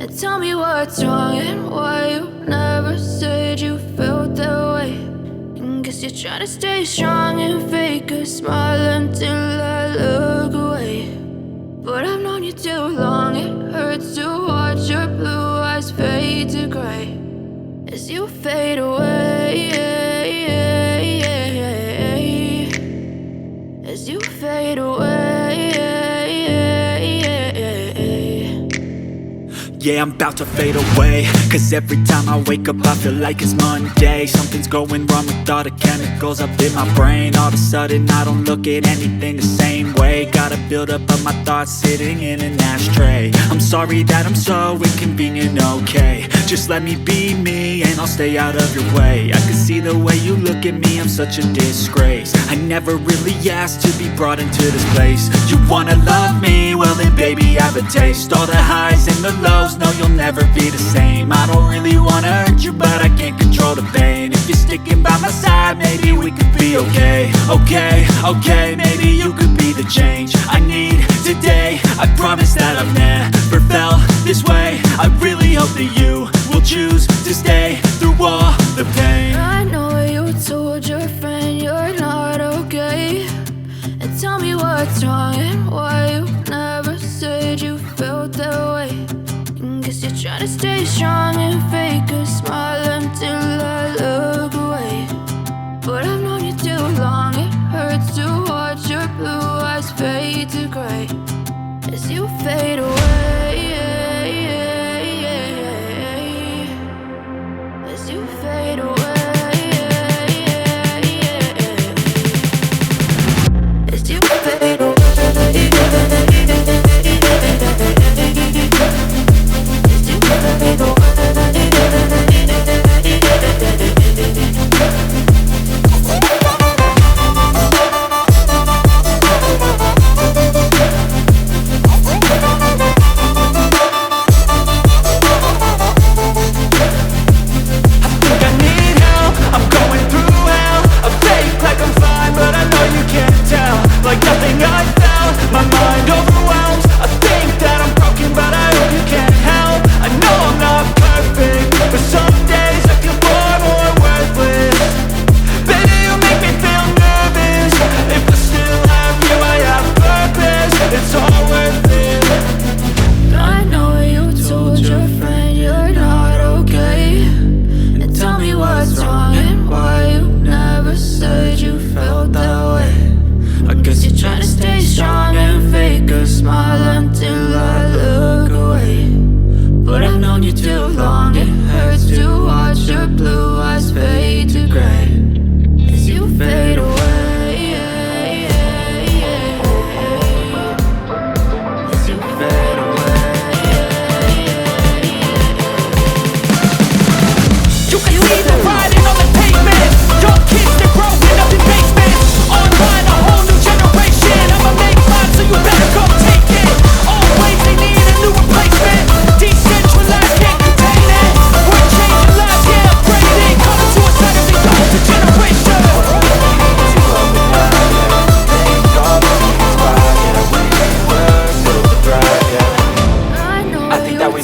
Tell me what's wrong and why you never said you felt that way. And guess you're trying to stay strong and fake a smile until I look away. But I've known you too long, it hurts to watch your blue eyes fade to gray as you fade away, as you fade away. Yeah, I'm about to fade away, cause every time I wake up I feel like it's Monday. Something's going wrong with all the chemicals up in my brain. All of a sudden I don't look at anything the same way. Gotta build up of my thoughts sitting in an ashtray. I'm sorry that I'm so inconvenient, okay. Just let me be me and I'll stay out of your way. I can see the way you look at me, I'm such a disgrace. I never really asked to be brought into this place. You wanna love me? Well then baby have a taste. All the highs and the lows, no, you'll never be the same. I don't really wanna hurt you, but I can't control the pain. If you're sticking by my side, maybe we could be okay. Okay, maybe you could be the change I need today. I promise that I've never felt this way. I really hope that you will choose to stay through all the pain. I know you told your friend you're not okay. And tell me what's wrong and why you never said you felt that way. Guess you're trying to stay strong and fake a smile until I look away. But I've known you too long, it hurts to watch your blue eyes fade to gray as you fade away, as you fade away, as you fade away.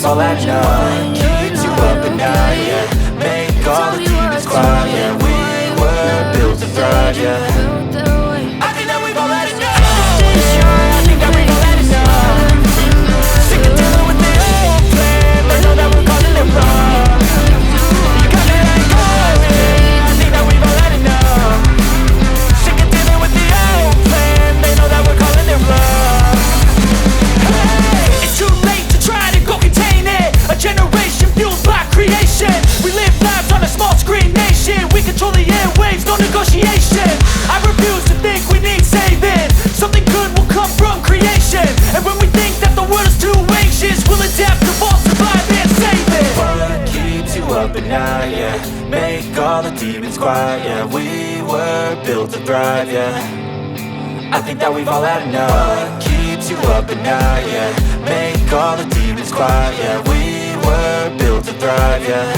All that night keeps you up at night, yeah. Make all the demons quiet, yeah. We were built to thrive, yeah. I think that we've all had enough. I think that we've all had enough. Sick of dealing with the old plan, but know that we're calling it wrong. You got me like calling. I think that we've all had enough. Sick of dealing with the old plan, they know that we're calling it wrong. Hey, it's too late to try to go contain it. A generation fueled by creation. We live lives on a small screen nation. We control the airwaves, no negotiation. I refuse to think we need saving. Something good will come from creation. And when we think that the world is too anxious, we'll adapt, evolve, survive and save it. What keeps you up at night, yeah. Make all the demons quiet, yeah. We were built to thrive, yeah. I think that we've all had enough. What keeps you up at night, yeah. Make all the demons quiet, yeah. We were built to thrive, yeah.